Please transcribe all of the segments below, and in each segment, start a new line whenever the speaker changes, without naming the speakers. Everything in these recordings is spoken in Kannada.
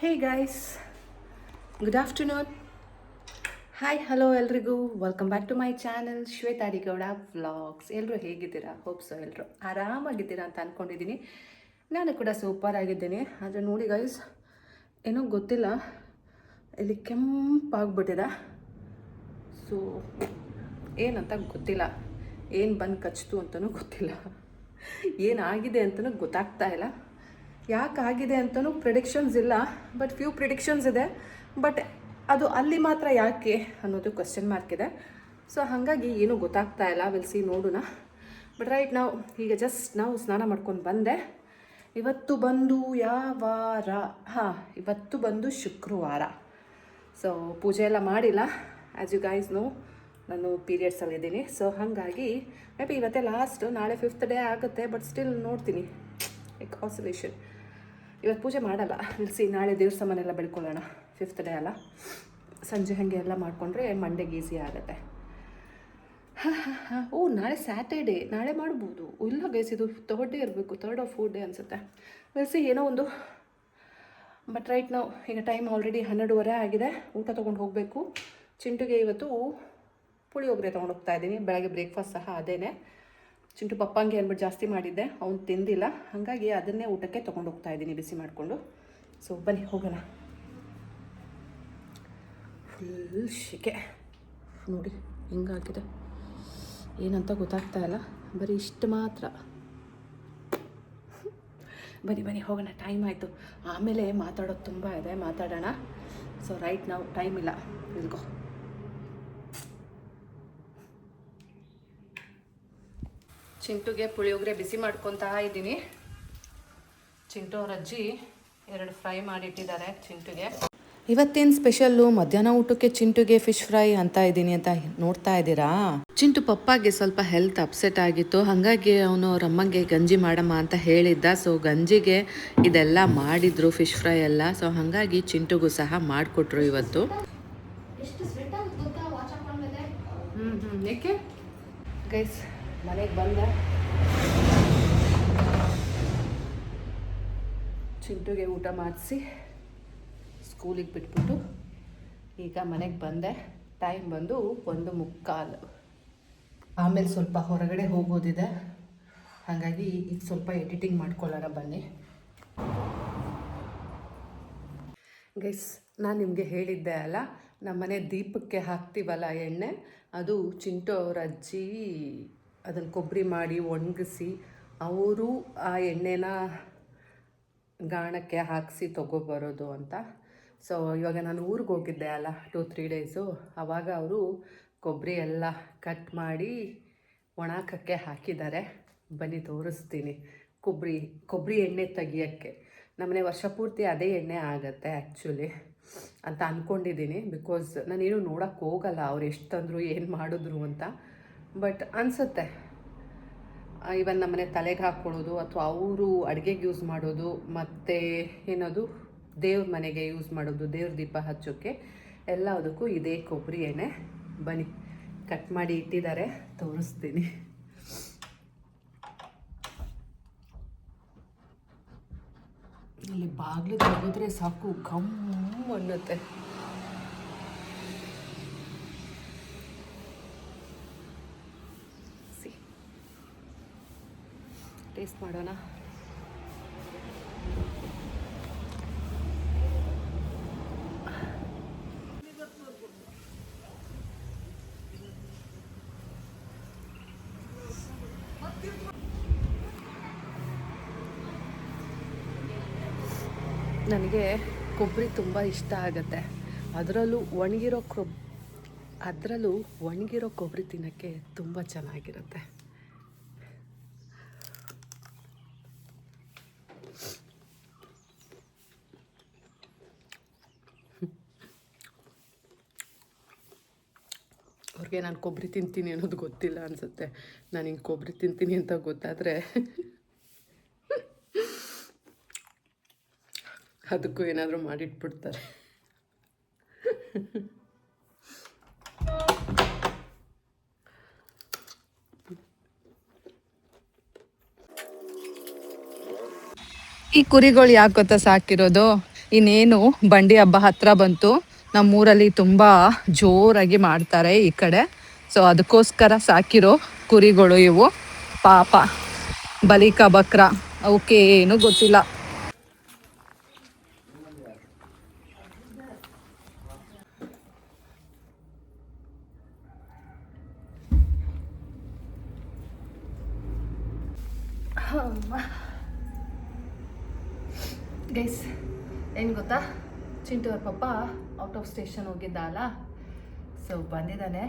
ಹೇ guys, good afternoon. Hi hello ಎಲ್ರಿಗೂ, welcome back to my channel Shweta Adigowda vlogs. ಎಲ್ಲರೂ ಹೇಗಿದ್ದೀರಾ? ಹೋಪ್ಸೋ ಎಲ್ಲರೂ ಆರಾಮಾಗಿದ್ದೀರಾ ಅಂತ ಅಂದ್ಕೊಂಡಿದ್ದೀನಿ. ನಾನು ಕೂಡ ಸೂಪರ್ ಆಗಿದ್ದೀನಿ. ಆದರೆ ನೋಡಿ ಗೈಸ್, ಏನೋ ಗೊತ್ತಿಲ್ಲ, ಇಲ್ಲಿ ಕೆಂಪಾಗ್ಬಿಟ್ಟಿದೆ. ಸೊ ಏನಂತ ಗೊತ್ತಿಲ್ಲ, ಏನು ಬಂದು ಕಚ್ತು ಅಂತಲೂ ಗೊತ್ತಿಲ್ಲ, ಏನಾಗಿದೆ ಅಂತಲೂ ಗೊತ್ತಾಗ್ತಾ ಇಲ್ಲ. ಯಾಕಾಗಿದೆ ಅಂತಲೂ ಪ್ರಿಡಿಕ್ಷನ್ಸ್ ಇಲ್ಲ, ಬಟ್ ಫ್ಯೂ ಪ್ರಿಡಿಕ್ಷನ್ಸ್ ಇದೆ. ಬಟ್ ಅದು ಅಲ್ಲಿ ಮಾತ್ರ ಯಾಕೆ ಅನ್ನೋದು ಕ್ವೆಶ್ಚನ್ ಮಾರ್ಕ್ ಇದೆ. ಸೊ ಹಾಗಾಗಿ ಏನೂ ಗೊತ್ತಾಗ್ತಾ ಇಲ್ಲ. ವಿಲ್ ಸಿ, ನೋಡೋಣ. ಬಟ್ ರೈಟ್ ಈಗ ಜಸ್ಟ್ ನಾವು ಸ್ನಾನ ಮಾಡ್ಕೊಂಡು ಬಂದೆ. ಇವತ್ತು ಬಂದು ಯಾವ ವಾರ? ಇವತ್ತು ಬಂದು ಶುಕ್ರವಾರ. ಸೊ ಪೂಜೆ ಎಲ್ಲ ಮಾಡಿಲ್ಲ. ಆ್ಯಸ್ ಯು ಗೈಸ್ ನೋ, ನಾನು ಪೀರಿಯಡ್ಸಲ್ಲಿದ್ದೀನಿ. ಸೊ ಹಾಗಾಗಿ ಮೇ ಬಿ ಇವತ್ತೇ ಲಾಸ್ಟು, ನಾಳೆ 5th ಡೇ ಆಗುತ್ತೆ. ಬಟ್ ಸ್ಟಿಲ್ ನೋಡ್ತೀನಿ, ಲೈಕ್ ಆಸಿಲೇಷನ್. ಇವತ್ತು ಪೂಜೆ ಮಾಡಲ್ಲ, ನಿಲ್ಲಿಸಿ ನಾಳೆ ದೇವ್ರ ಸಾಮಾನೆಲ್ಲ ಬೆಳ್ಕೊಳ್ಳೋಣ. 5th ಡೇ ಅಲ್ಲ, ಸಂಜೆ ಹಾಗೆ ಎಲ್ಲ ಮಾಡಿಕೊಂಡ್ರೆ ಮಂಡೆಗೆ ಈಸಿ ಆಗುತ್ತೆ. ಓ, ನಾಳೆ ಸ್ಯಾಟರ್ಡೇ, ನಾಳೆ ಮಾಡ್ಬೋದು. ಇಲ್ಲ ಗೈಸ್, ಇದು 3rd ಡೇ ಇರಬೇಕು, 3rd or 4th ಡೇ ಅನಿಸುತ್ತೆ. ನಿಲ್ಲಿಸಿ ಏನೋ ಒಂದು. ಬಟ್ ರೈಟ್ ಈಗ ಟೈಮ್ ಆಲ್ರೆಡಿ 12:30 ಆಗಿದೆ. ಊಟ ತೊಗೊಂಡು ಹೋಗಬೇಕು. ಚಿಂಟುಗೆ ಇವತ್ತು ಪುಳಿಯೋಗರೆ ತೊಗೊಂಡು ಹೋಗ್ತಾ ಇದ್ದೀನಿ. ಬೆಳಗ್ಗೆ ಬ್ರೇಕ್ಫಾಸ್ಟ್ ಸಹ ಅದೇನೆ. ಚಿಂಟು ಪಪ್ಪಂಗೆ ಅಂದ್ಬಿಟ್ಟು ಜಾಸ್ತಿ ಮಾಡಿದ್ದೆ, ಅವ್ನು ತಿಂದಿಲ್ಲ. ಹಾಗಾಗಿ ಅದನ್ನೇ ಊಟಕ್ಕೆ ತೊಗೊಂಡು ಹೋಗ್ತಾ ಇದ್ದೀನಿ, ಬಿಸಿ ಮಾಡಿಕೊಂಡು. ಸೊ ಬನ್ನಿ ಹೋಗೋಣ. ಫುಲ್ ಶಿಕೆ ನೋಡಿ ಹಿಂಗಾಗಿದೆ, ಏನಂತ ಗೊತ್ತಾಗ್ತಾ ಇಲ್ಲ. ಬರೀ ಇಷ್ಟು ಮಾತ್ರ. ಬನ್ನಿ ಹೋಗೋಣ, ಟೈಮ್ ಆಯಿತು. ಆಮೇಲೆ ಮಾತಾಡೋದು ತುಂಬ ಇದೆ, ಮಾತಾಡೋಣ. ಸೊ ರೈಟ್ ಟೈಮ್ ಇಲ್ಲ, ಇಲ್ಗೋ. ಚಿಂಟುಗೆ ಪುಳಿಯೋಗರೆ ಬಿಸಿ ಮಾಡ್ಕೊತಾ ಇದ್ದೀನಿ. ಚಿಂಟು ಅವ್ರ ಅಜ್ಜಿ 2 ಫ್ರೈ ಮಾಡಿಟ್ಟಿದ್ದಾರೆ ಚಿಂಟುಗೆ. ಇವತ್ತೇನು ಸ್ಪೆಷಲ್ಲು? ಮಧ್ಯಾಹ್ನ ಊಟಕ್ಕೆ ಚಿಂಟುಗೆ ಫಿಶ್ ಫ್ರೈ ಅಂತ ಇದ್ದೀನಿ ಅಂತ ನೋಡ್ತಾ ಇದ್ದೀರಾ. ಚಿಂಟು ಪಪ್ಪಾಗೆ ಸ್ವಲ್ಪ ಹೆಲ್ತ್ ಅಪ್ಸೆಟ್ ಆಗಿತ್ತು, ಹಾಗಾಗಿ ಅವನು ಅವ್ರ ಅಮ್ಮಂಗೆ ಗಂಜಿ ಮಾಡಮ್ಮ ಅಂತ ಹೇಳಿದ್ದ. ಸೊ ಗಂಜಿಗೆ ಇದೆಲ್ಲ ಮಾಡಿದ್ರು, ಫಿಶ್ ಫ್ರೈ ಎಲ್ಲ. ಸೊ ಹಾಗಾಗಿ ಚಿಂಟುಗೂ ಸಹ ಮಾಡಿಕೊಟ್ರು ಇವತ್ತು. ಏಕೆ ಗೈಸ್, ಮನೆಗೆ ಬಂದೆ. ಚಿಂಟುಗೆ ಊಟ ಮಾಡಿಸಿ ಸ್ಕೂಲಿಗೆ ಬಿಟ್ಬಿಟ್ಟು ಈಗ ಮನೆಗೆ ಬಂದೆ. ಟೈಮ್ ಬಂದು 1:15. ಆಮೇಲೆ ಸ್ವಲ್ಪ ಹೊರಗಡೆ ಹೋಗೋದಿದೆ, ಹಾಗಾಗಿ ಈಗ ಸ್ವಲ್ಪ ಎಡಿಟಿಂಗ್ ಮಾಡ್ಕೊಳ್ಳೋಣ ಬನ್ನಿ. ಗೈಸ್, ನಾನು ನಿಮಗೆ ಹೇಳಿದ್ದೆ ಅಲ್ಲ, ನಮ್ಮನೆ ದೀಪಕ್ಕೆ ಹಾಕ್ತೀವಲ್ಲ ಎಣ್ಣೆ, ಅದು ಚಿಂಟು ಅವ್ರ ಅಜ್ಜಿ ಅದನ್ನು ಕೊಬ್ಬರಿ ಮಾಡಿ ಒಣಗಿಸಿ ಅವರು ಆ ಎಣ್ಣೆನ ಗಾಣಕ್ಕೆ ಹಾಕಿಸಿ ತೊಗೊಬರೋದು ಅಂತ. ಸೊ ಇವಾಗ ನಾನು ಊರಿಗೆ ಹೋಗಿದ್ದೆ ಅಲ್ಲ 2-3 ಡೇಸು, ಆವಾಗ ಅವರು ಕೊಬ್ಬರಿ ಎಲ್ಲ ಕಟ್ ಮಾಡಿ ಒಣಾಕಕ್ಕೆ ಹಾಕಿದ್ದಾರೆ. ಬನ್ನಿ ತೋರಿಸ್ತೀನಿ. ಕೊಬ್ಬರಿ ಎಣ್ಣೆ ತೆಗಿಯೋಕ್ಕೆ ನಮ್ಮನೆ ವರ್ಷ ಪೂರ್ತಿ ಅದೇ ಎಣ್ಣೆ ಆಗುತ್ತೆ ಆ್ಯಕ್ಚುಲಿ ಅಂತ ಅಂದ್ಕೊಂಡಿದ್ದೀನಿ. ಬಿಕಾಸ್ ನಾನೇನು ನೋಡೋಕ್ಕೆ ಹೋಗಲ್ಲ ಅವ್ರು ಎಷ್ಟು ತಂದರು ಏನು ಮಾಡಿದ್ರು ಅಂತ. ಬಟ್ ಅನಿಸುತ್ತೆ ಇವನ್ ನಮ್ಮನೆ ತಲೆಗೆ ಹಾಕ್ಕೊಳ್ಳೋದು, ಅಥವಾ ಅವರು ಅಡುಗೆಗೆ ಯೂಸ್ ಮಾಡೋದು, ಮತ್ತು ಏನದು ದೇವ್ರ ಮನೆಗೆ ಯೂಸ್ ಮಾಡೋದು, ದೇವ್ರ ದೀಪ ಹಚ್ಚೋಕ್ಕೆ ಎಲ್ಲದಕ್ಕೂ ಇದೇ ಕೊಬ್ಬರಿ ಎಣ್ಣೆ. ಬನ್ನಿ, ಕಟ್ ಮಾಡಿ ಇಟ್ಟಿದ್ದಾರೆ, ತೋರಿಸ್ತೀನಿ. ಅಲ್ಲಿ ಬಾಗಿಲು ತೆಗೆದ್ರೆ ಸಾಕು, ಘಮ್ ಅನ್ನುತ್ತೆ. ಟೇಸ್ಟ್ ಮಾಡೋಣ. ನನಗೆ ಕೊಬ್ಬರಿ ತುಂಬ ಇಷ್ಟ ಆಗುತ್ತೆ. ಅದರಲ್ಲೂ ಒಣಗಿರೋ ಕೊಬ್ಬರಿ ತಿನ್ನೋಕ್ಕೆ ತುಂಬ ಚೆನ್ನಾಗಿರುತ್ತೆ. ಅವ್ರಿಗೆ ನಾನು ಕೊಬ್ಬರಿ ತಿಂತೀನಿ ಅನ್ನೋದು ಗೊತ್ತಿಲ್ಲ ಅನಿಸುತ್ತೆ. ನಾನು ಹಿಂಗೆ ಕೊಬ್ಬರಿ ತಿಂತೀನಿ ಅಂತ ಗೊತ್ತಾದರೆ ಅದಕ್ಕೂ ಏನಾದರೂ ಮಾಡಿಟ್ಬಿಡ್ತಾರೆ. ಈ ಕುರಿಗಳು ಯಾಕೆ ಗೊತ್ತಾ ಸಾಕಿರೋದು?
ಇನ್ನೇನು ಬಂಡಿ ಹಬ್ಬ ಹತ್ರ ಬಂತು. ನಮ್ಮೂರಲ್ಲಿ ತುಂಬ ಜೋರಾಗಿ ಮಾಡ್ತಾರೆ ಈ ಕಡೆ. ಸೊ ಅದಕ್ಕೋಸ್ಕರ ಸಾಕಿರೋ ಕುರಿಗಳು ಇವು. ಪಾಪ ಬಲಿಕ ಬಕ್ರ ಅವಕ್ಕೆ ಏನೂ ಗೊತ್ತಿಲ್ಲ.
ಗೈಸ್ ಏನು ಗೊತ್ತಾ, ಚಿಂಟು ಅವ್ರ ಪಪ್ಪ ಔಟ್ ಆಫ್ ಸ್ಟೇಷನ್ ಹೋಗಿದ್ದ ಅಲ್ಲ, ಸೊ ಬಂದಿದ್ದಾನೆ.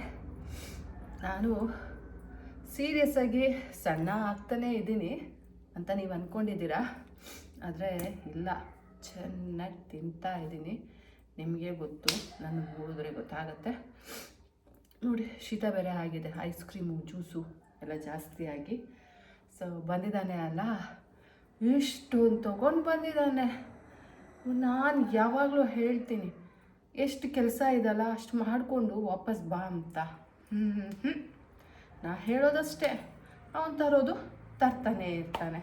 ನಾನು ಸೀರಿಯಸ್ ಆಗಿ ಸಣ್ಣ ಆಗ್ತಾನೇ ಇದ್ದೀನಿ ಅಂತ ನೀವು ಅಂದ್ಕೊಂಡಿದ್ದೀರಾ, ಆದರೆ ಇಲ್ಲ, ಚೆನ್ನಾಗಿ ತಿಂತಾ ಇದ್ದೀನಿ. ನಿಮಗೆ ಗೊತ್ತು, ನನಗೆ ನೋಡಿದ್ರೆ ಗೊತ್ತಾಗತ್ತೆ. ನೋಡಿ, ಶೀತ ಬೇರೆ ಆಗಿದೆ, ಐಸ್ ಕ್ರೀಮು ಜ್ಯೂಸು ಎಲ್ಲ ಜಾಸ್ತಿ ಆಗಿ. ಸೊ ಬಂದಿದ್ದಾನೆ ಅಲ್ಲ, ಇಷ್ಟೊಂದು ತೊಗೊಂಡು ಬಂದಿದ್ದಾನೆ. ನಾನು ಯಾವಾಗಲೂ ಹೇಳ್ತೀನಿ, ಎಷ್ಟು ಕೆಲಸ ಇದಲ್ಲ ಅಷ್ಟು ಮಾಡಿಕೊಂಡು ವಾಪಸ್ ಬಾ ಅಂತ. ನಾ ಹೇಳೋದಷ್ಟೇ, ಅವನು ತರೋದು ತರ್ತಾನೆ ಇರ್ತಾನೆ.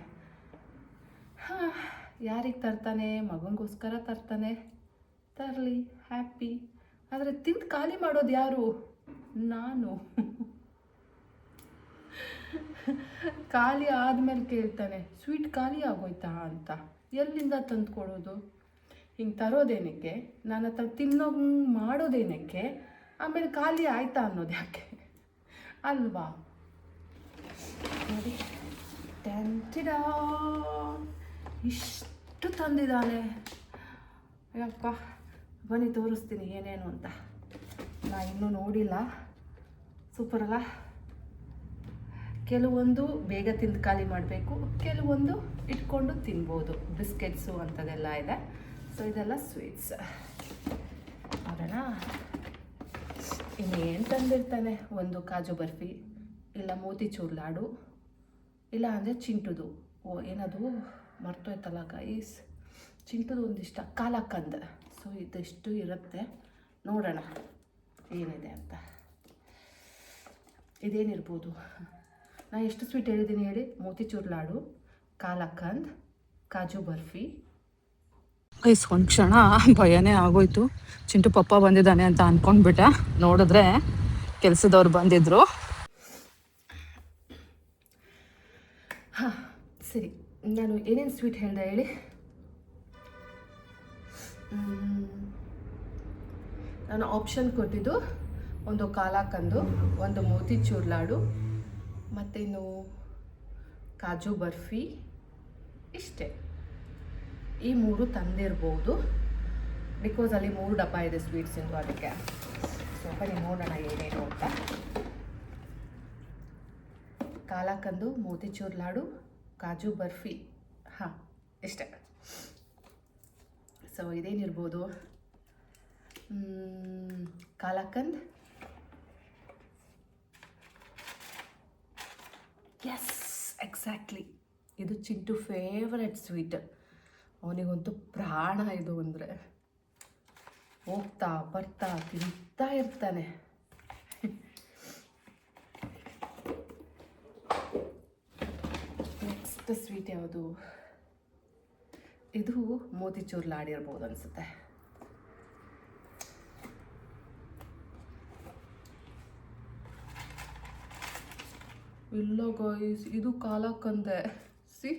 ಯಾರಿಗೆ ತರ್ತಾನೆ? ಮಗನಿಗೋಸ್ಕರ ತರ್ತಾನೆ, ತರಲಿ, ಹ್ಯಾಪಿ. ಆದರೆ ತಿಂದು ಖಾಲಿ ಮಾಡೋದು ಯಾರು? ನಾನು. ಖಾಲಿ ಆದಮೇಲೆ ಕೇಳ್ತಾನೆ, ಸ್ವೀಟ್ ಖಾಲಿ ಆಗೋಯ್ತಾ ಅಂತ. ಎಲ್ಲಿಂದ ತಂದು ಕೊಡೋದು? ಹಿಂಗೆ ತರೋದೇನಕ್ಕೆ? ನನ್ನ ಹತ್ರ ತಿನ್ನೋಂಗೆ ಮಾಡೋದೇನಕ್ಕೆ? ಆಮೇಲೆ ಖಾಲಿ ಆಯ್ತಾ ಅನ್ನೋದು ಯಾಕೆ ಅಲ್ವಾ? ನೋಡಿ, ಟೆಂಟಿಡ ಇಷ್ಟು ತಂದಿದ್ದಾನೆ. ಅಯ್ಯಪ್ಪ, ಬನ್ನಿ ತೋರಿಸ್ತೀನಿ ಏನೇನು ಅಂತ. ನಾ ಇನ್ನೂ ನೋಡಿಲ್ಲ. ಸೂಪರ್ ಅಲ್ಲ? ಕೆಲವೊಂದು ಬೇಗ ತಿಂದು ಖಾಲಿ ಮಾಡಬೇಕು, ಕೆಲವೊಂದು ಇಟ್ಕೊಂಡು ತಿನ್ಬೋದು. ಬಿಸ್ಕೆಟ್ಸು ಅಂಥದ್ದೆಲ್ಲ ಇದೆ. ಸೊ ಇದೆಲ್ಲ ಸ್ವೀಟ್ಸ್. ನೋಡೋಣ ಇನ್ನೇನು ತಂದಿರ್ತಾನೆ. ಒಂದು ಕಾಜು ಬರ್ಫಿ, ಇಲ್ಲ ಮೋತಿಚೂರ್ ಲಾಡು, ಇಲ್ಲ ಅಂದರೆ ಚಿಂಟುದು. ಏನದು ಮರ್ತೋಯ್ತಲ್ಲ ಗೈಸ್, ಚಿಂಟುದು ಒಂದಿಷ್ಟ ಕಾಲಕಂದ್. ಸೊ ಇದಿಷ್ಟು ಇರುತ್ತೆ. ನೋಡೋಣ ಏನಿದೆ ಅಂತ. ಇದೇನಿರ್ಬೋದು? ನಾ ಎಷ್ಟು ಸ್ವೀಟ್ ಹೇಳಿದ್ದೀನಿ ಹೇಳಿ? ಮೋತಿಚೂರ್ ಲಾಡು, ಕಾಲಕಂದ್, ಕಾಜು ಬರ್ಫಿ.
ಒಂದು ಕ್ಷಣ ಭಯನೇ ಆಗೋಯ್ತು. ಚಿಂಟು ಪಪ್ಪ ಬಂದಿದ್ದಾನೆ ಅಂತ ಅಂದ್ಕೊಂಡ್ಬಿಟ್ಟೆ. ನೋಡಿದ್ರೆ ಕೆಲಸದವ್ರು ಬಂದಿದ್ರು.
ಹಾಂ ಸರಿ, ನಾನು ಏನೇನು ಸ್ವೀಟ್ ಹೇಳಿದೆ ಹೇಳಿ? ನಾನು ಆಪ್ಷನ್ ಕೊಟ್ಟಿದ್ದು ಒಂದು ಕಾಲಕಂದು, ಒಂದು ಮೋತಿಚೂರ್ ಲಾಡು, ಮತ್ತಿನ್ನು ಕಾಜು ಬರ್ಫಿ. ಇಷ್ಟೇ, ಈ 3 ತಂದಿರ್ಬೋದು. ಬಿಕಾಸ್ ಅಲ್ಲಿ 3 ಡಬ್ಬ ಇದೆ ಸ್ವೀಟ್ಸಿಂದು, ಅದಕ್ಕೆ. ಸೊ ಬನ್ನಿ ನೋಡೋಣ ಏನೇನು ಅಂತ. ಕಾಲಕಂದು, ಮೋತಿಚೂರ್ ಲಾಡು, ಕಾಜು ಬರ್ಫಿ. ಹಾಂ ಇಷ್ಟೇ. ಸೊ ಇದೇನಿರ್ಬೋದು? ಕಾಲಕಂದ್. ಎಸ್, ಎಕ್ಸಾಕ್ಟ್ಲಿ, ಇದು ಚಿಂಟು ಫೇವರೆಟ್ ಸ್ವೀಟ್. ಅವನಿಗಂತೂ ಪ್ರಾಣ ಇದು ಅಂದರೆ. ಹೋಗ್ತಾ ಬರ್ತಾ ತಿಂತಾ ಇರ್ತಾನೆ. ನೆಕ್ಸ್ಟ್ ಸ್ವೀಟ್ ಯಾವುದು? ಇದು ಮೋತಿಚೂರ್ ಲಾಡಿರ್ಬೋದು ಅನಿಸುತ್ತೆ. ಇಲ್ಲ ಗಾಯ್ಸ್, ಇದು ಕಾಲಕಂದೆ. ಸಿ,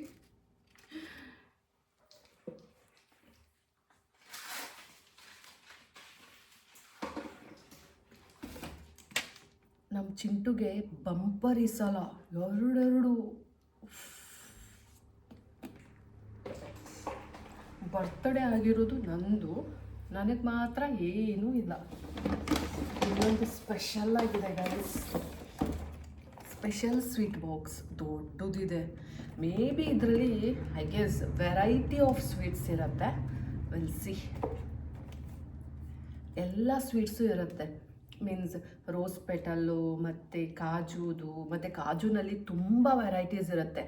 ನಮ್ಮ ಚಿಂಟುಗೆ ಬಂಪರ್ ಈ ಸಲ. ಎರಡೆರಡು. ಬರ್ತ್ಡೇ ಆಗಿರೋದು ನಂದು, ನನಗೆ ಮಾತ್ರ ಏನೂ ಇಲ್ಲ. ಇನ್ನೊಂದು ಸ್ಪೆಷಲ್ ಆಗಿದೆ ಗೈಸ್, ಸ್ಪೆಷಲ್ ಸ್ವೀಟ್ ಬಾಕ್ಸ್ ದೊಡ್ಡದಿದೆ. ಮೇ ಬಿ ಇದರಲ್ಲಿ I guess variety of sweets ಇರುತ್ತೆ. Will see. ಎಲ್ಲ ಸ್ವೀಟ್ಸು ಇರುತ್ತೆ. ಮೀನ್ಸ್ ರೋಸ್ ಪೆಟಲ್ಲು ಮತ್ತು ಕಾಜುದು, ಮತ್ತು ಕಾಜುನಲ್ಲಿ ತುಂಬ ವೆರೈಟೀಸ್ ಇರುತ್ತೆ.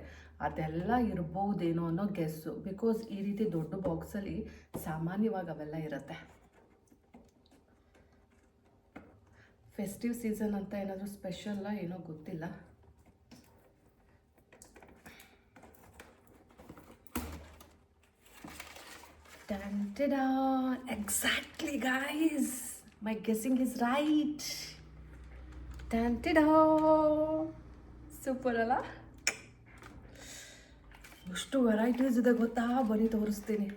ಅದೆಲ್ಲ ಇರ್ಬೋದೇನೋ ಅನ್ನೋ ಗೆಸ್ಸು. ಬಿಕಾಸ್ ಈ ರೀತಿ ದೊಡ್ಡ ಬಾಕ್ಸಲ್ಲಿ ಸಾಮಾನ್ಯವಾಗಿ ಅವೆಲ್ಲ ಇರುತ್ತೆ. ಫೆಸ್ಟಿವ್ ಸೀಸನ್ ಅಂತ ಏನಾದರೂ ಸ್ಪೆಷಲ್ಲ ಏನೋ ಗೊತ್ತಿಲ್ಲ. Ta-da! Exactly, guys. My guessing is right. Ta-da! Super ಅಲ್ಲ? ಎಷ್ಟು ವೆರೈಟೀಸ್ ಇದೆ ಗೊತ್ತಾ? ಬನ್ನಿ ತೋರಿಸ್ತೀನಿ.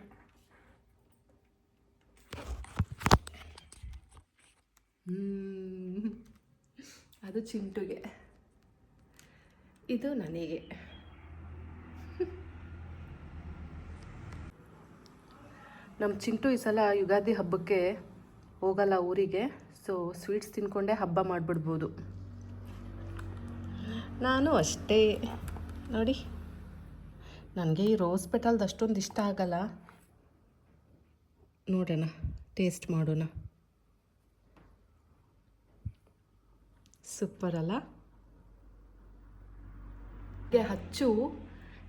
ಅದು ಚಿಂಟುಗೆ, ಇದು ನನಗೆ. ನಮ್ಮ ಚಿಂಟು ಈ ಸಲ ಯುಗಾದಿ ಹಬ್ಬಕ್ಕೆ ಹೋಗಲ್ಲ ಊರಿಗೆ, ಸೊ ಸ್ವೀಟ್ಸ್ ತಿನ್ಕೊಂಡೇ ಹಬ್ಬ ಮಾಡಿಬಿಡ್ಬೋದು. ನಾನು ಅಷ್ಟೇ ನೋಡಿ, ನನಗೆ ಈ ರೋಸ್ ಪೆಟಲ್ದು ಅಷ್ಟೊಂದು ಇಷ್ಟ ಆಗಲ್ಲ. ನೋಡೋಣ, ಟೇಸ್ಟ್ ಮಾಡೋಣ. ಸೂಪರ್ ಅಲ್ಲ? ಹಚ್ಚು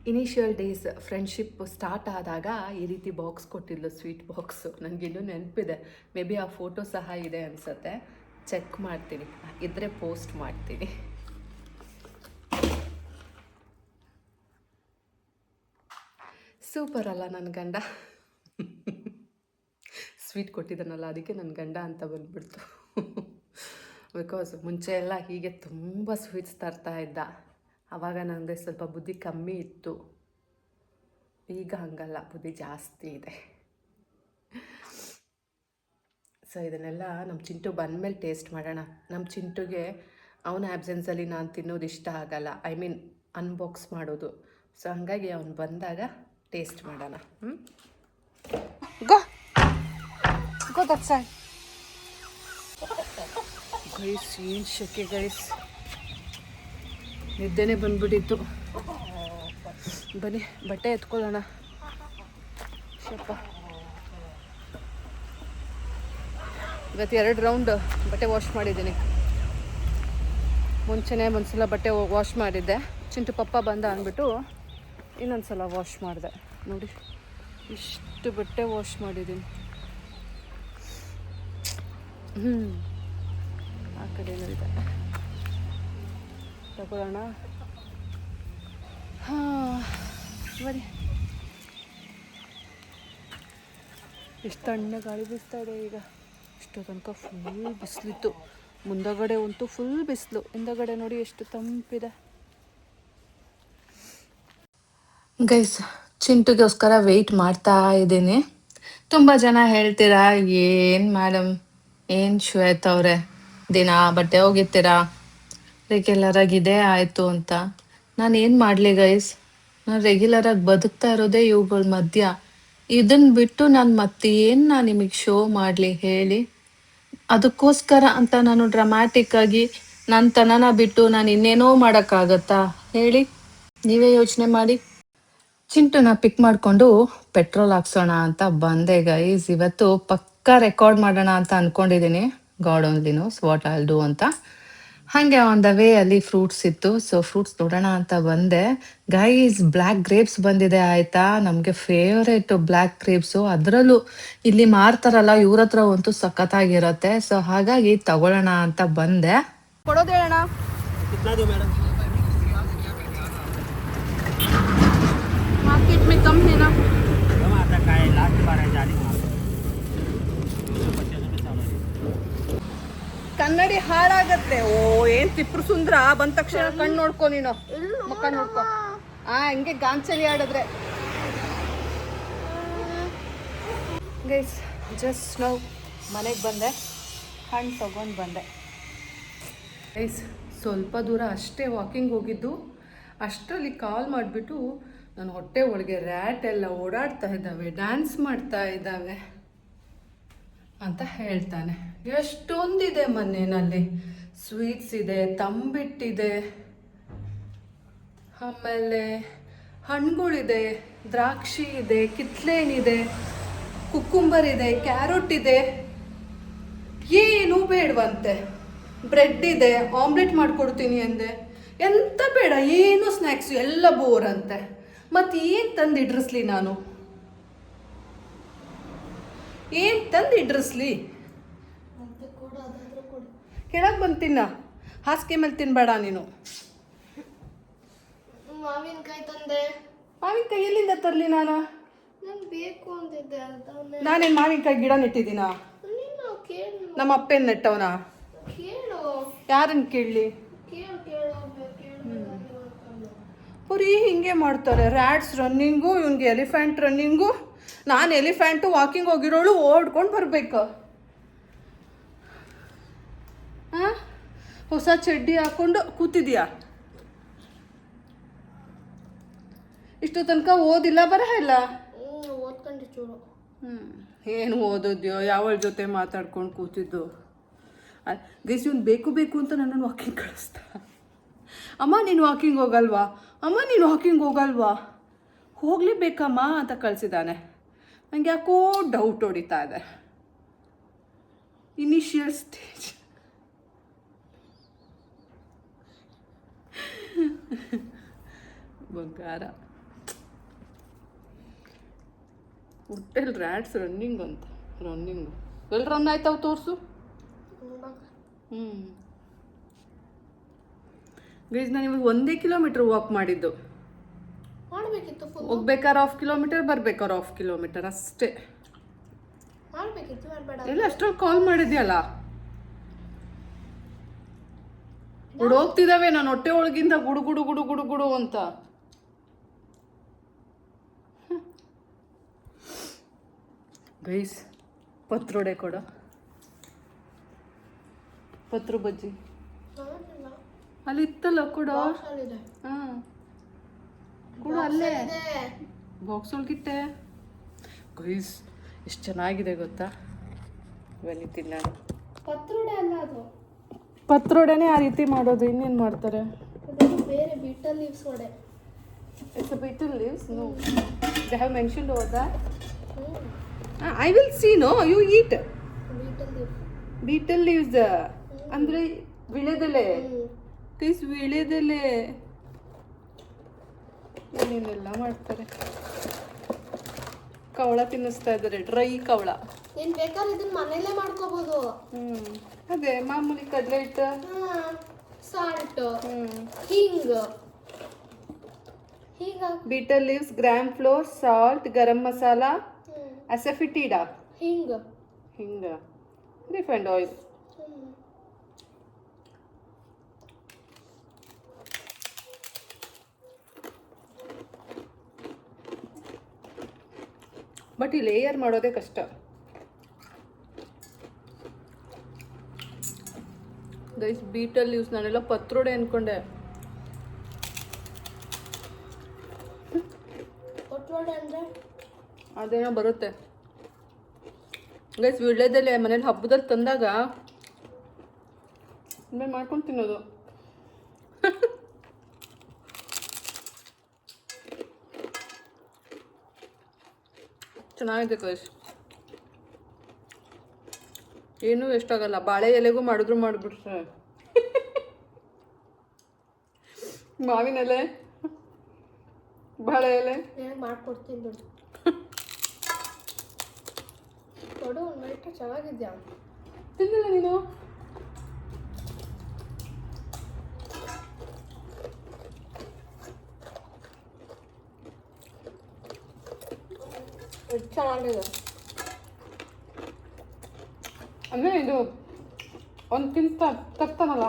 ಇನಿಷಿಯಲ್ ಡೇಸ್ ಫ್ರೆಂಡ್ಶಿಪ್ ಸ್ಟಾರ್ಟ್ ಆದಾಗ ಈ ರೀತಿ ಬಾಕ್ಸ್ ಕೊಟ್ಟಿದ್ಲು, ಸ್ವೀಟ್ ಬಾಕ್ಸು. ನನಗಿನ್ನೂ ನೆನಪಿದೆ. ಮೇ ಬಿ ಆ ಫೋಟೋ ಸಹ ಇದೆ ಅನಿಸುತ್ತೆ. ಚೆಕ್ ಮಾಡ್ತೀನಿ, ಇದ್ದರೆ ಪೋಸ್ಟ್ ಮಾಡ್ತೀನಿ. ಸೂಪರ್ ಅಲ್ಲ ನನ್ನ ಗಂಡ? ಸ್ವೀಟ್ ಕೊಟ್ಟಿದ್ದಾನಲ್ಲ, ಅದಕ್ಕೆ ನನ್ನ ಗಂಡ ಅಂತ ಬಂದ್ಬಿಡ್ತು. ಬಿಕಾಸ್ ಮುಂಚೆ ಎಲ್ಲ ಹೀಗೆ ತುಂಬ ಸ್ವೀಟ್ಸ್ ತರ್ತಾ ಇದ್ದ. ಆವಾಗ ನನಗೆ ಸ್ವಲ್ಪ ಬುದ್ಧಿ ಕಮ್ಮಿ ಇತ್ತು. ಈಗ ಹಂಗಲ್ಲ, ಬುದ್ಧಿ ಜಾಸ್ತಿ ಇದೆ. ಸೊ ಇದನ್ನೆಲ್ಲ ನಮ್ಮ ಚಿಂಟು ಬಂದಮೇಲೆ ಟೇಸ್ಟ್ ಮಾಡೋಣ. ನಮ್ಮ ಚಿಂಟುಗೆ ಅವನ ಆ್ಯಬ್ಸೆನ್ಸಲ್ಲಿ ನಾನು ತಿನ್ನೋದು ಇಷ್ಟ ಆಗಲ್ಲ, ಐ ಮೀನ್ ಅನ್ಬಾಕ್ಸ್ ಮಾಡೋದು. ಸೊ ಹಾಗಾಗಿ ಅವನು ಬಂದಾಗ ಟೇಸ್ಟ್ ಮಾಡೋಣ. ಗೋ ದಟ್ ಸೈಡ್. ಗೈಸ್, ಏನು ಶೆಕೆ ಗೈಸ್, ನಿದ್ದೆನೇ ಬಂದ್ಬಿಟ್ಟಿತ್ತು. ಬನ್ನಿ ಬಟ್ಟೆ ಎತ್ಕೊಳ್ಳೋಣ. ಸ್ವಲ್ಪ ಇವತ್ತು 2 ರೌಂಡ್ ಬಟ್ಟೆ ವಾಶ್ ಮಾಡಿದ್ದೀನಿ. ಮುಂಚೆನೇ ಒಂದ್ಸಲ ಬಟ್ಟೆ ವಾಶ್ ಮಾಡಿದ್ದೆ. ಚಿಂಟು ಪಪ್ಪ ಬಂದ ಅಂದ್ಬಿಟ್ಟು ಇನ್ನೊಂದು ಸಲ ವಾಶ್ ಮಾಡಿದೆ. ನೋಡಿ, ಇಷ್ಟು ಬಟ್ಟೆ ವಾಶ್ ಮಾಡಿದ್ದೀನಿ. ಆ ಕಡೆನೂ ಇದೆ, ತಗೊಳ್ಳೋಣ. ಹಾಂ, ಬರೀ ಎಷ್ಟು ತಣ್ಣ ಗಾಳಿ ಬೀಸ್ತಾ ಇದೆ ಈಗ. ಇಷ್ಟು ತನಕ ಫುಲ್ ಬಿಸಿಲಿತ್ತು, ಮುಂದಗಡೆ ಅಂತೂ ಫುಲ್ ಬಿಸಿಲು, ಹಿಂದಗಡೆ ನೋಡಿ ಎಷ್ಟು ತಂಪಿದೆ.
ಗೈಸ್, ಚಿಂಟುಗೋಸ್ಕರ ವೆಯ್ಟ್ ಮಾಡ್ತಾ ಇದ್ದೀನಿ. ತುಂಬ ಜನ ಹೇಳ್ತೀರಾ, ಏನು ಮೇಡಮ್, ಏನು ಶ್ವೇತ ಅವರೇ, ದಿನ ಬಟ್ಟೆ ಹೋಗಿರ್ತೀರಾ, ರೆಗ್ಯುಲರಾಗಿ ಇದೇ ಆಯಿತು ಅಂತ. ನಾನು ಏನು ಮಾಡಲಿ ಗೈಸ್, ನಾನು ರೆಗ್ಯುಲರಾಗಿ ಬದುಕ್ತಾ ಇರೋದೇ ಇವುಗಳ ಮಧ್ಯ. ಇದನ್ನು ಬಿಟ್ಟು ನಾನು ನಾನು ನಿಮಗೆ ಶೋ ಮಾಡಲಿ ಹೇಳಿ? ಅದಕ್ಕೋಸ್ಕರ ಅಂತ ನಾನು ಡ್ರಾಮ್ಯಾಟಿಕ್ಕಾಗಿ ನನ್ನ ತನನ ಬಿಟ್ಟು ನಾನು ಇನ್ನೇನೋ ಮಾಡೋಕ್ಕಾಗತ್ತಾ ಹೇಳಿ? ನೀವೇ ಯೋಚನೆ ಮಾಡಿ. ಚಿಂಟುನ ಪಿಕ್ ಮಾಡಿಕೊಂಡು ಪೆಟ್ರೋಲ್ ಹಾಕ್ಸೋಣ ಅಂತ ಬಂದೆ ಗೈಸ್. ಇವತ್ತು ಪಕ್ಕಾ ರೆಕಾರ್ಡ್ ಮಾಡೋಣ ಅಂತ ಅಂದ್ಕೊಂಡಿದ್ದೀನಿ. God only knows what I'll do ಅಂತ. ಹಾಗೆ ಆನ್ ದ ವೇ ಅಲ್ಲಿ ಫ್ರೂಟ್ಸ್ ಇತ್ತು, ಸೊ ಫ್ರೂಟ್ಸ್ ನೋಡೋಣ ಅಂತ ಬಂದೆ ಗೈಸ್. ಬ್ಲ್ಯಾಕ್ ಗ್ರೇಪ್ಸ್ ಬಂದಿದೆ ಆಯಿತಾ, ನಮಗೆ ಫೇವ್ರೇಟು ಬ್ಲ್ಯಾಕ್ ಗ್ರೇಪ್ಸು. ಅದರಲ್ಲೂ ಇಲ್ಲಿ ಮಾರ್ತಾರಲ್ಲ, ಇವ್ರ ಹತ್ರ ಅಂತೂ ಸಖತ್ತಾಗಿರುತ್ತೆ. ಸೊ ಹಾಗಾಗಿ ತಗೊಳ್ಳೋಣ ಅಂತ ಬಂದೆ.
ಕೊಡೋದು ಹೇಳೋಣ. मार्केट में कम है ना,
कम आता काय लास्ट 12 जाने
ಕನ್ನಡಿ ಹಾಳಾಗತ್ತೆ. ಓ, ಏನ್ ತಿಪ್ರು ಸುಂದ್ರ ಬಂದ ತಕ್ಷಣ ಕಣ್ಣು ನೋಡ್ಕೊ, ನೀನು ಮುಖ ನೋಡ್ಕೊ. ಹಂಗೆ ಗಾಂಚಲಿ ಆಡಿದ್ರೆ. ಗೈಸ್, ಜಸ್ಟ್ ನಾವು ಮನೆಗೆ ಬಂದೆ, ಹಣ್ಣು ತಗೊಂಡು ಬಂದೆ. ಗೈಸ್, ಸ್ವಲ್ಪ ದೂರ ಅಷ್ಟೇ ವಾಕಿಂಗ್ ಹೋಗಿದ್ದು. ಅಷ್ಟರಲ್ಲಿ ಕಾಲ್ ಮಾಡಿಬಿಟ್ಟು ನನ್ನ ಹೊಟ್ಟೆ ಒಳಗೆ ರ್ಯಾಟ್ ಎಲ್ಲ ಓಡಾಡ್ತಾ ಇದ್ದಾವೆ, ಡ್ಯಾನ್ಸ್ ಮಾಡ್ತಾ ಇದ್ದಾವೆ ಅಂತ ಹೇಳ್ತಾನೆ. ಎಷ್ಟೊಂದಿದೆ ಮನೆಯಲ್ಲಿ, ಸ್ವೀಟ್ಸ್ ಇದೆ, ತಂಬಿಟ್ಟಿದೆ, ಆಮೇಲೆ ಹಣ್ಣುಗಳಿದೆ, ದ್ರಾಕ್ಷಿ ಇದೆ, ಕಿತ್ಲೇನಿದೆ, ಕುಕ್ಕುಂಬರ್ ಇದೆ, ಕ್ಯಾರೆಟ್ ಇದೆ, ಏನೂ ಬೇಡವಂತೆ. ಬ್ರೆಡ್ ಇದೆ, ಆಮ್ಲೆಟ್ ಮಾಡಿಕೊಡ್ತೀನಿ ಅಂದೆ. ಎಂತ ಬೇಡ, ಏನು ಸ್ನ್ಯಾಕ್ಸು, ಎಲ್ಲ ಬೋರ್ ಅಂತೆ. ಮತ್ತು ಏನು ತಂದು ಇಡ್ರಿಸ್ಲಿ ನಾನು? ಏನು ತಂದು ಇಡ್ರಿಸ್ಲಿ? ಕೆಳಗೆ ಬಂದು ತಿನ್ನ, ಹಾಸಿಗೆ ಮೇಲೆ ತಿನ್ಬೇಡ ನೀನು.
ಮಾವಿನಕಾಯಿ ತಂದೆ.
ಮಾವಿನಕಾಯಿ ಎಲ್ಲಿಂದ ತರಲಿ ನಾನು?
ನಂಗೆ ಬೇಕು ಅಂತಿದ್ದೆ ಅದನ್ನೇ
ನಾನೇನು ಮಾವಿನಕಾಯಿ ಗಿಡ ನೆಟ್ಟಿದ್ದೀನ?
ನೀನು ಕೇಳು
ನಮ್ಮ ಅಪ್ಪೇನು ನೆಟ್ಟವನ?
ಕೇಳು
ಯಾರನ್ನು ಕೇಳಲಿ?
ಕೇಳು ಕೇಳು
ಬರೀ ಹಿಂಗೆ ಮಾಡ್ತಾರೆ. ರ್ಯಾಟ್ಸ್ ರನ್ನಿಂಗು, ಇವ್ನಿಗೆ ಎಲಿಫೆಂಟ್ ರನ್ನಿಂಗು. ನಾನು ಎಲಿಫೆಂಟು ವಾಕಿಂಗ್ ಹೋಗಿರೋಳು ಓಡ್ಕೊಂಡು ಬರ್ಬೇಕು. ಹಾಂ, ಹೊಸ ಚಡ್ಡಿ ಹಾಕ್ಕೊಂಡು ಕೂತಿದ್ಯಾ? ಇಷ್ಟು ತನಕ ಓದಿಲ್ಲ, ಬರಹ ಇಲ್ಲ?
ಓದ್ಕೊಂಡೆ ಚೂರು.
ಏನು ಓದೋದ್ಯೋ, ಯಾವಳ ಜೊತೆ ಮಾತಾಡ್ಕೊಂಡು ಕೂತಿದ್ದು? ಗೈಸ್, ಇವ್ನು ಬೇಕು ಬೇಕು ಅಂತ ನನ್ನನ್ನು ವಾಕಿಂಗ್ ಕಳಿಸ್ತಾ. ಅಮ್ಮ ನೀನು ವಾಕಿಂಗ್ ಹೋಗಲ್ವಾ? ಅಮ್ಮ ನೀನು ವಾಕಿಂಗ್ ಹೋಗಲ್ವಾ? ಹೋಗಲೇಬೇಕಮ್ಮ ಅಂತ ಕಳಿಸಿದ್ದಾನೆ. ನನಗೆ ಯಾಕೋ ಡೌಟ್ ಹೊಡಿತಾ ಇದೆ. Initial stage. ಬಂಗಾರ. ಹೊಟ್ಟೆಲ್ ರ್ಯಾಟ್ಸ್ ರನ್ನಿಂಗ್ ಅಂತ. ರನ್ನಿಂಗು ಎಲ್ಲಿ ರನ್ ಆಯ್ತಾವ ತೋರಿಸು. ಗೈಸ್, ನಾನು ಇವಾಗ 1 ಕಿಲೋಮೀಟ್ರ್ ವಾಕ್ ಮಾಡಿದ್ದು.
ಮಾಡಬೇಕಿತ್ತು
ಹೋಗ್ಬೇಕಾದ್ರೆ 1/2 ಕಿಲೋಮೀಟರ್, ಬರ್ಬೇಕಾದ್ರೆ 1/2 ಕಿಲೋಮೀಟರ್ ಅಷ್ಟೇ.
ಮಾಡಬೇಕಿತ್ತು, ಮಾಡಬೇಡ.
ಎಲ್ಲ ಅಷ್ಟರಲ್ಲಿ ಕಾಲ್ ಮಾಡಿದ್ಯಲ್ಲ. ಹೋಗ್ತಿದ್ದಾವೆ ನಾನು ಹೊಟ್ಟೆ ಒಳಗಿಂದ ಗುಡು ಗುಡು ಗುಡು ಗುಡು ಗುಡು ಅಂತ. ಗೈಸ್, ಪತ್ರೊಡೆ ಕೊಡ. ಪತ್ರ ಬಜ್ಜಿ ಅಲ್ಲಿ ಇತ್ತಲ್ಲ ಕೊಡ. ಹಾಂ ಕೊಡು, ಅಲ್ಲೇ ಬಾಕ್ಸ್ ಒಳಗಿಟ್ಟೆ. ಗೈಸ್, ಎಷ್ಟು ಚೆನ್ನಾಗಿದೆ ಗೊತ್ತಾ? ಬಲಿತೀನಿ ನಾನು.
ಪತ್ರೊಡೆ ಅಲ್ಲ ಅದು.
ಪತ್ರೊಡೆನೇ ಆ ರೀತಿ ಮಾಡೋದು, ಇನ್ನೇನು ಮಾಡ್ತಾರೆ?
ಅದು ಬೇರೆ Beetal leaves vada.
It's a beetle leaves? No. They have mentioned over that. I will see, no? You eat.
Beetal leave.
Beetle leaves. ಅಂದರೆ ವಿಳೆದೆಲೆ. ಗೈಸ್, ವಿಳೆದೆಲೆ ಏನೇನೆಲ್ಲ ಮಾಡ್ತಾರೆ. ಕವಳ ತಿನ್ನಿಸ್ತಾ ಇದ್ದಾರೆ, ಡ್ರೈ ಕವಳ.
ನೀನು ಬೇಕಾದ್ರೆ ಇದನ್ನ ಮನೇಲೇ ಮಾಡ್ಕೋಬೋದು.
ಅದೇ ಮಾಮೂಲಿ ಕಡಲೆ ಹಿಟ್ಟು,
ಸಾಲ್ಟ್, ಹಿಂಗ್ ಹೀಗ.
Betel leaves, gram flour, salt, garam masala, asafoetida,
hing
refined oil. But ಈ ಲೇಯರ್ ಮಾಡೋದೇ ಕಷ್ಟ. ಗೈಸ್, ಬೀಟಲ್ ಲೀವ್ಸ್ ನಾನೆಲ್ಲ ಪತ್ರೊಡೆ ಅನ್ಕೊಂಡೆ.
ಪತ್ರೊಡೆ ಅಂದರೆ
ಅದೇನೋ ಬರುತ್ತೆ. ಗೈಸ್, ವಿಳ್ಯದೆಲೆ ಮನೇಲಿ ಹಬ್ಬದಲ್ಲಿ ತಂದಾಗ ಆಮೇಲೆ ಮಾಡ್ಕೊಂಡು ತಿನ್ನೋದು. ಚೆನ್ನಾಗಿದೆ ಗೈಸ್, ಏನೂ ಎಷ್ಟಾಗಲ್ಲ. ಬಾಳೆ ಎಲೆಗೂ ಮಾಡಿಬಿಟ್ರೆ. ಮಾವಿನ ಎಲೆ, ಬಾಳೆ ಎಲೆ
ನನಗೆ ಮಾಡ್ಕೊಡ್ತೀನಿ ಬಿಡು. ಕೊಡು, ಒಂದು ನೈಟ್ ಚೆನ್ನಾಗಿದ್ಯಾ?
ತಿಂದಿಲ್ಲ ನೀನು?
ಚೆನ್ನಾಗಿದೆ.
ಅಂದರೆ ಇದು ಒಂದು ತರ್ತಾನಲ್ಲ,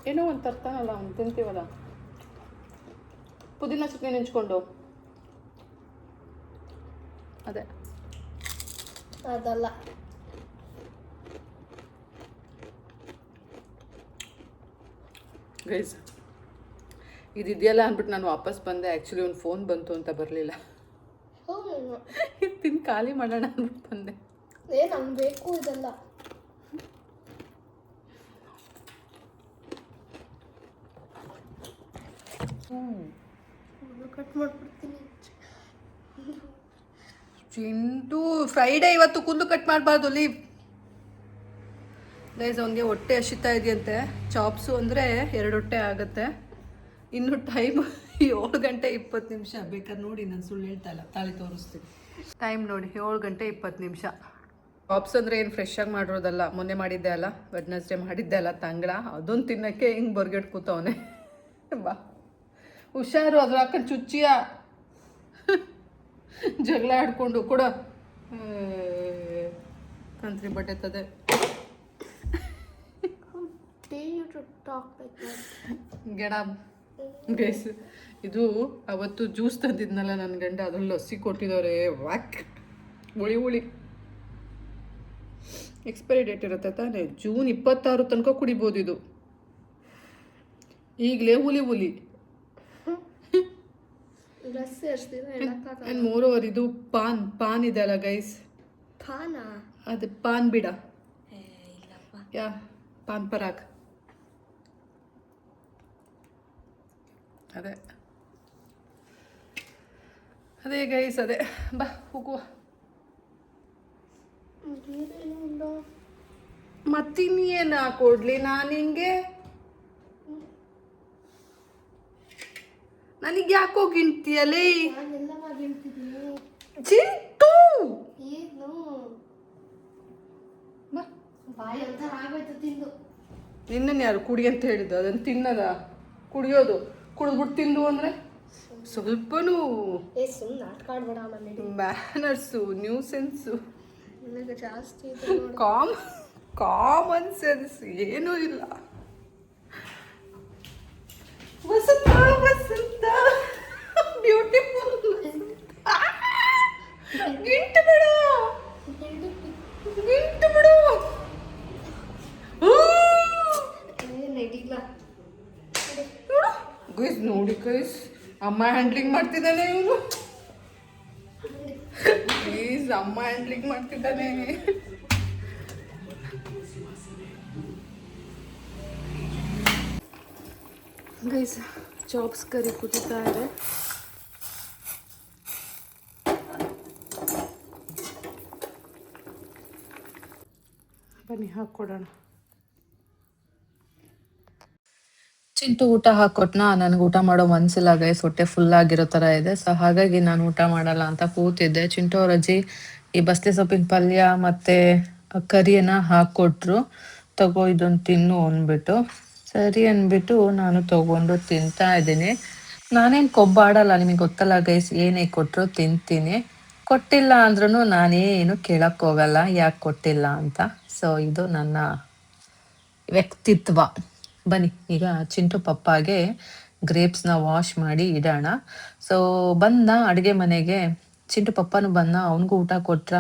ಏನೋ ಒಂದು ತರ್ತಾನಲ್ಲ, ಒಂದು ತಿಂತೀವಲ್ಲ, ಪುದೀನ ಚಟ್ನಿ ನೆಂಚ್ಕೊಂಡು, ಅದೇ
ಅದಲ್ಲ.
ಗೈಸ್, ಇದಿದೆಯಲ್ಲ ಅಂದ್ಬಿಟ್ಟು ನಾನು ವಾಪಸ್ ಬಂದೆ. ಆ್ಯಕ್ಚುಲಿ ಒಂದು ಫೋನ್ ಬಂತು ಅಂತ ಬರಲಿಲ್ಲ. ಇದು ತಿಂದು ಖಾಲಿ ಮಾಡೋಣ ಅಂದ್ಬಿಟ್ಟು ಬಂದೆ.
ನಂಗೆ ಬೇಕು ಇದೆಲ್ಲ. ಕಟ್ ಮಾಡ್ಬಿಡ್ತೀನಿ.
ಚಿಂಟು, ಫ್ರೈಡೇ ಇವತ್ತು ಕೂದಲು ಕಟ್ ಮಾಡಬಾರ್ದು, ಲೀವ್. ಗೈಸ್, ಅವನಿಗೆ ಹೊಟ್ಟೆ ಹಸಿತಾ ಇದೆಯಂತೆ. ಚಾಪ್ಸು ಅಂದರೆ 2 ಹೊಟ್ಟೆ ಆಗುತ್ತೆ. ಇನ್ನು ಟೈಮ್ 7 ಗಂಟೆ 20 ನಿಮಿಷ. ಬೇಕಾದ್ರೆ ನೋಡಿ, ನಾನು ಸುಳ್ಳು ಹೇಳ್ತಾ ಇಲ್ಲ, ತಾಳಿ ತೋರಿಸ್ತೀನಿ. ಟೈಮ್ ನೋಡಿ, 7 ಗಂಟೆ 20 ನಿಮಿಷ. ಚಾಪ್ಸ್ ಅಂದರೆ ಏನು ಫ್ರೆಶ್ ಆಗಿ ಮಾಡಿರೋದಲ್ಲ, ಮೊನ್ನೆ ಮಾಡಿದ್ದೆ ಅಲ್ಲ, ವೆಡ್ನೆಸ್ಡೇ ಮಾಡಿದ್ದೆ ಅಲ್ಲ ತಂಗಳ, ಅದೊಂದು ತಿನ್ನೋಕ್ಕೆ ಹಿಂಗೆ ಬರ್ಗೆಟ್ ಕೂತವನೆ. ಬಾ ಹುಷಾರು, ಅದ್ರ ಹಾಕೊಂಡು ಚುಚ್ಚಿಯ. ಜಗಳ ಆಡ್ಕೊಂಡು ಕೂಡ ಕಂತ್ರಿ ಬಟ್ಟೆತದೆ.
Dare you to talk like that?
ಗೆಡ ಗೈಸ್, ಇದು ಅವತ್ತು ಜ್ಯೂಸ್ ತಂದಿದ್ನಲ್ಲ ನನ್ನ ಗಂಡ, ಅದ್ರಲ್ಲಿ ಲಸ್ಸಿ ಕೊಟ್ಟಿದ್ದಾರೆ. ವ್ಯಾಕ್ ಹುಳಿ ಹುಳಿ. ಎಕ್ಸ್ಪೈರಿ ಡೇಟ್ ಇರುತ್ತೆ ತಾನೇ, ಜೂನ್ 26 ತನಕ ಕುಡಿಬೋದು ಇದು. ಈಗಲೇ ಹುಲಿ ಹುಲಿ.
ರಸ್ತೆ ಎಷ್ಟಿದೆ ಹೇಳಕ್ಕಾಗಲ್ಲ.
ಆ್ಯಂಡ್ ಮೋರ್ ಓವರ್ ಇದು ಪಾನ್ ಇದೆ ಅಲ್ಲ ಗೈಸ್,
ಪಾನ?
ಅದು ಪಾನ್ ಬಿಡ,
ಇಲ್ಲಪ್ಪ.
ಯಾ ಪಾನ್ ಪರಾಗ್. ಅದೇ ಗೈಸ್, ಅದೇ. ಬಾ ಹೋಗುವ.
ನೀರೇನಿಲ್ಲ.
ಮತ್ತಿನ್ನೇನ ಕೊಡ್ಲಿ ನಾನು ಹಿಂಗೆ? ನನಗೆ ಯಾಕೋ ಗಿಂತಿಯಲೇ
ನಾನೆಲ್ಲ ಹೇಳ್ತಿದ್ದೀನಿ.
ಚಿಂಟು.
ಏನು
ಬಾ.
ಬಾಯಿ ಅಂತ ಆಗೋಯ್ತು ತಿಂದು.
ನಿನ್ನನ್ನು ಯಾರು ಕುಡಿ ಅಂತ ಹೇಳಿದ್ದು? ಅದನ್ನು ತಿನ್ನದ, ಕುಡಿಯೋದು. ಕುಡಿದ್ಬಿಟ್ಟು ತಿಂದು ಅಂದರೆ ಸ್ವಲ್ಪನೂ
ಸುಮ್ಮನೆ ನಾಟಕ ಆಡ್ಬೇಡ. ಆಮೇಲೆ
ಮ್ಯಾನರ್ಸು, ನ್ಯೂಸೆನ್ಸು,
ನಿನಗೆ ಜಾಸ್ತಿ ಇದೆ ನೋಡು.
ಕಾಮನ್ ಸೆನ್ಸ್ ಏನೂ ಇಲ್ಲ. ವಸಂತ ವಸಂತ ಬ್ಯೂಟಿಫುಲ್. ಗಿಂಟು ಬಿಡು, ಗಿಂಟು ಬಿಡು.
ನಡಿಲ್ಲ
ಗೈಸ್ ನೋಡಿ ಗೈಸ್, ಅಮ್ಮ ಹ್ಯಾಂಡ್ಲಿಂಗ್ ಮಾಡ್ತಿದ್ದಾನೆ ಇವನು. ಪ್ಲೀಸ್, ಅಮ್ಮ ಹ್ಯಾಂಡ್ಲಿಂಗ್ ಮಾಡ್ತಿದ್ದಾನೆ. ಗೈಸ್, ಚಾಪ್ಸ್ ಕರಿ ಕುದಿತಾ ಇದೆ. ಬನ್ನಿ ಹಾಕ್ಕೊಡೋಣ. ಚಿಂಟು ಊಟ ಹಾಕೊಟ್ನಾ, ನನಗೆ ಊಟ ಮಾಡೋ ಮನ್ಸಿಲ್ಲ ಗೈಸ್, ಹೊಟ್ಟೆ ಫುಲ್ ಆಗಿರೋ ಥರ ಇದೆ. ಸೊ ಹಾಗಾಗಿ ನಾನು ಊಟ ಮಾಡಲ್ಲ ಅಂತ ಕೂತಿದ್ದೆ. ಚಿಂಟು ಅವ್ರ ಅಜ್ಜಿ ಈ ಬಸ್ಲೆ ಸೊಪ್ಪಿನ ಪಲ್ಯ ಮತ್ತು ಕರಿಯನ್ನು ಹಾಕ್ಕೊಟ್ರು. ತಗೋ ಇದೊಂದು ತಿನ್ನು ಅಂದ್ಬಿಟ್ಟು, ಸರಿ ಅಂದ್ಬಿಟ್ಟು ನಾನು ತಗೊಂಡು ತಿಂತಾ ಇದ್ದೀನಿ. ನಾನೇನು ಕೊಬ್ಬಾಡಲ್ಲ, ನಿಮಗೆ ಗೊತ್ತಲ್ಲ ಗೈಸ್, ಏನೇ ಕೊಟ್ಟರು ತಿಂತೀನಿ. ಕೊಟ್ಟಿಲ್ಲ ಅಂದ್ರೂ ನಾನೇನು ಕೇಳಕ್ಕೆ ಹೋಗಲ್ಲ ಯಾಕೆ ಕೊಟ್ಟಿಲ್ಲ ಅಂತ. ಸೊ ಇದು ನನ್ನ ವ್ಯಕ್ತಿತ್ವ. ಬನ್ನಿ ಈಗ ಚಿಂಟು ಪಪ್ಪಾಗೆ ಗ್ರೇಪ್ಸ್ನ ವಾಶ್ ಮಾಡಿ ಇಡೋಣ. ಸೊ ಬಂದ ಅಡುಗೆ ಮನೆಗೆ, ಚಿಂಟು ಪಪ್ಪನೂ ಬಂದ, ಅವನಿಗೂ ಊಟ ಕೊಟ್ರ.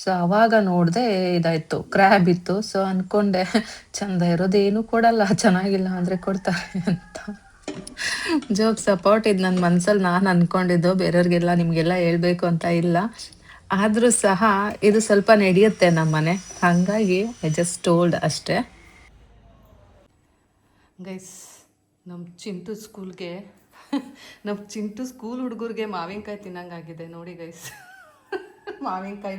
ಸೊ ಅವಾಗ ನೋಡಿದೆ ಇದಾಯಿತು, ಕ್ರ್ಯಾಬ್ ಇತ್ತು. ಸೊ ಅಂದ್ಕೊಂಡೆ ಚಂದ ಇರೋದೇನು ಕೊಡಲ್ಲ, ಚೆನ್ನಾಗಿಲ್ಲ ಅಂದರೆ ಕೊಡ್ತಾರೆ ಅಂತ. ಜೋಕ್ ಸಪೋರ್ಟ್ ಇದು ನನ್ನ ಮನಸ್ಸಲ್ಲಿ ನಾನು ಅಂದ್ಕೊಂಡಿದ್ದು, ಬೇರೆಯವ್ರಿಗೆಲ್ಲ ನಿಮಗೆಲ್ಲ ಹೇಳ್ಬೇಕು ಅಂತ ಇಲ್ಲ. ಆದರೂ ಸಹ ಇದು ಸ್ವಲ್ಪ ನಡೆಯುತ್ತೆ ನಮ್ಮ ಮನೆ, ಹಾಗಾಗಿ ಐ ಜಸ್ಟ್ ಟೋಲ್ಡ್ ಅಷ್ಟೇ. ಗೈಸ್, ನಮ್ಮ ಚಿಂಟು ಸ್ಕೂಲ್ ಹುಡುಗರಿಗೆ ಮಾವಿನಕಾಯಿ ತಿನ್ನಂಗಾಗಿದೆ ನೋಡಿ ಗೈಸ್. ಮಾವಿನಕಾಯಿ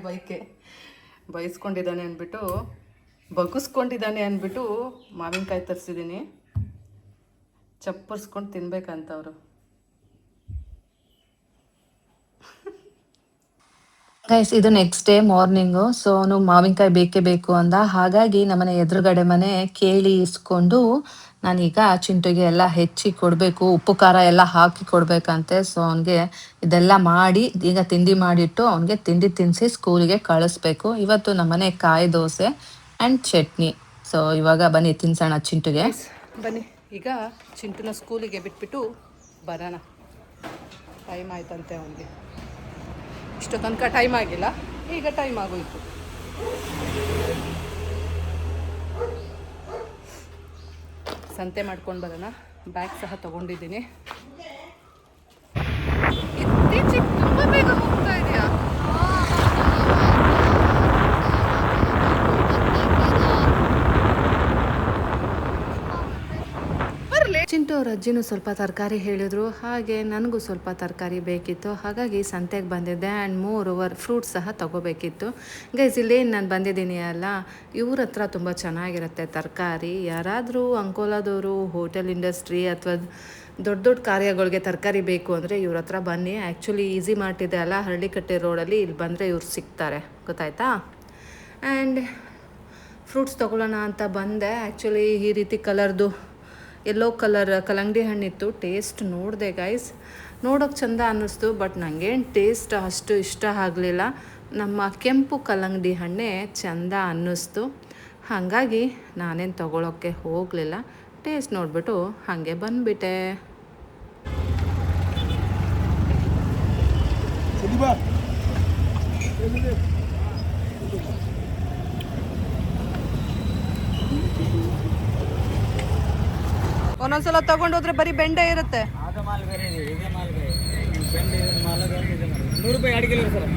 ಬೈಸ್ಕೊಂಡಿದ್ದಾನೆ ಅಂದ್ಬಿಟ್ಟು, ಬಗ್ಗಿಸ್ಕೊಂಡಿದ್ದಾನೆ ಅಂದ್ಬಿಟ್ಟು ಮಾವಿನಕಾಯಿ ತರಿಸಿದ್ದೀನಿ. ಚಪ್ಪರ್ಸ್ಕೊಂಡು ತಿನ್ಬೇಕಂತ ಅವರು. ಗೈಸ್, ಇದು ನೆಕ್ಸ್ಟ್ ಡೇ ಮಾರ್ನಿಂಗು. ಸೊ ಅವನು ಮಾವಿನಕಾಯಿ ಬೇಕೇ ಬೇಕು ಅಂದ, ಹಾಗಾಗಿ ನಮ್ಮನೆ ಎದುರುಗಡೆ ಮನೆ ಕೇಳಿ ಇಸ್ಕೊಂಡು ನಾನೀಗ ಚಿಂಟುಗೆ ಎಲ್ಲ ಹೆಚ್ಚಿ ಕೊಡಬೇಕು, ಉಪ್ಪು ಖಾರ ಎಲ್ಲ ಹಾಕಿ ಕೊಡಬೇಕಂತೆ. ಸೊ ಅವನಿಗೆ ಇದೆಲ್ಲ ಮಾಡಿ ಈಗ ತಿಂಡಿ ಮಾಡಿಟ್ಟು ಅವನಿಗೆ ತಿಂಡಿ ತಿನ್ನಿಸಿ ಸ್ಕೂಲಿಗೆ ಕಳಿಸ್ಬೇಕು. ಇವತ್ತು ನಮ್ಮನೆ ಕಾಯಿ ದೋಸೆ ಆ್ಯಂಡ್ ಚಟ್ನಿ. ಸೊ ಇವಾಗ ಬನ್ನಿ ತಿನ್ಸೋಣ ಚಿಂಟುಗೆ. ಬನ್ನಿ ಈಗ ಚಿಂಟುನ ಸ್ಕೂಲಿಗೆ ಬಿಟ್ಬಿಟ್ಟು ಬರೋಣ. ಟೈಮ್ ಆಯ್ತಂತೆ ಅವನಿಗೆ. ಇಷ್ಟು ತನಕ ಟೈಮ್ ಆಗಿಲ್ಲ, ಈಗ ಟೈಮ್ ಆಗೋಯ್ತು. ಸಂತೆ ಮಾಡ್ಕೊಂಡು ಬರೋಣ. ಬ್ಯಾಗ್ ಸಹ ತೊಗೊಂಡಿದ್ದೀನಿ. ಇತ್ತೀಚೆಗೆ ತುಂಬ ಬೇಗ ಹೋಗ್ತಾ ಇದೆಯಾ? ಚಿಂಟು ಅವ್ರ ಅಜ್ಜಿನೂ ಸ್ವಲ್ಪ ತರಕಾರಿ ಹೇಳಿದ್ರು, ಹಾಗೆ ನನಗೂ ಸ್ವಲ್ಪ ತರಕಾರಿ ಬೇಕಿತ್ತು. ಹಾಗಾಗಿ ಸಂತೆಗೆ ಬಂದಿದ್ದೆ. ಆ್ಯಂಡ್ ಮೋರ್ ಓವರ್ ಫ್ರೂಟ್ಸ್ ಸಹ ತೊಗೋಬೇಕಿತ್ತು. ಗೈಸ್, ಇಲ್ಲೇನು ನಾನು ಬಂದಿದ್ದೀನಿ ಅಲ್ಲ, ಇವ್ರ ಹತ್ರ ತುಂಬ ಚೆನ್ನಾಗಿರುತ್ತೆ ತರಕಾರಿ. ಯಾರಾದರೂ ಅಂಕೋಲಾದವರು ಹೋಟೆಲ್ ಇಂಡಸ್ಟ್ರಿ ಅಥವಾ ದೊಡ್ಡ ದೊಡ್ಡ ಕಾರ್ಯಗಳಿಗೆ ತರಕಾರಿ ಬೇಕು ಅಂದರೆ ಇವ್ರ ಹತ್ರ ಬನ್ನಿ. ಆ್ಯಕ್ಚುಲಿ ಈಸಿ ಮಾರ್ಟ್ ಇದೆ ಅಲ್ಲ, ಹಳ್ಳಿಕಟ್ಟೆ ರೋಡಲ್ಲಿ, ಇಲ್ಲಿ ಬಂದರೆ ಇವ್ರು ಸಿಗ್ತಾರೆ, ಗೊತ್ತಾಯ್ತಾ? ಆ್ಯಂಡ್ ಫ್ರೂಟ್ಸ್ ತೊಗೊಳ್ಳೋಣ ಅಂತ ಬಂದೆ. ಆ್ಯಕ್ಚುಲಿ ಈ ರೀತಿ ಕಲರ್ದು ಯೆಲ್ಲೋ ಕಲರ್ ಕಲ್ಲಂಗಡಿ ಹಣ್ಣಿತ್ತು. ಟೇಸ್ಟ್ ನೋಡಿದೆ ಗೈಸ್, ನೋಡೋಕೆ ಚೆಂದ ಅನ್ನಿಸ್ತು. ಬಟ್ ನನಗೇನು ಟೇಸ್ಟ್ ಅಷ್ಟು ಇಷ್ಟ ಆಗಲಿಲ್ಲ. ನಮ್ಮ ಕೆಂಪು ಕಲ್ಲಂಗಡಿ ಹಣ್ಣೆ ಚೆಂದ ಅನ್ನಿಸ್ತು. ಹಾಗಾಗಿ ನಾನೇನು ತೊಗೊಳೋಕ್ಕೆ ಹೋಗಲಿಲ್ಲ. ಟೇಸ್ಟ್ ನೋಡಿಬಿಟ್ಟು ಹಾಗೆ ಬಂದುಬಿಟ್ಟೆ. ಒಂದೊಂದ್ಸಲ ತಗೊಂಡೋದ್ರೆ ಬರೀ ಬೆಂಡೆ ಇರುತ್ತೆ.
ಅದು ಮಾಲ್ ಬೇರೆ ಇದೆ, ಇದೇ ಮಾಲ್ ಬೇರೆ. ಬೆಂಡೆ ಇರೋದು ಮಾಲ್ ಬೇರೆ, ಇದೆ ಮಾಲ್. 100 ರೂಪಾಯಿ 2 ಕಿಲೋ ಸರ್.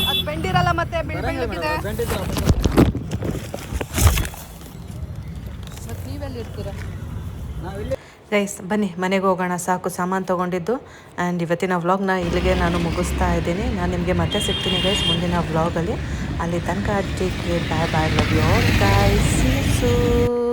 ಅದು ಬೆಂಡಿರಲ್ಲ ಮತ್ತೆ ಬೆಳ್ಳಗಿದೆ.
ಬೆಂಡೆ ಇದೆ.
ಮತ್ತೆ ನೀವೆಲ್ಲಿ ಇರ್ತೀರಾ?
ನಾವಿಲ್ಲಿ
ಗೈಸ್ ಬನ್ನಿ ಮನೆಗೆ ಹೋಗೋಣ, ಸಾಕು ಸಾಮಾನು ತೊಗೊಂಡಿದ್ದು. ಆ್ಯಂಡ್ ಇವತ್ತಿನ ವ್ಲಾಗ್ನ ಇಲ್ಲಿಗೆ ನಾನು ಮುಗಿಸ್ತಾ ಇದ್ದೀನಿ. ನಾನು ನಿಮಗೆ ಮತ್ತೆ ಸಿಗ್ತೀನಿ ಗೈಸ್ ಮುಂದಿನ ವ್ಲಾಗಲ್ಲಿ. ಅಲ್ಲಿ ತನಕ take care, bye bye, love you all guys, see you soon.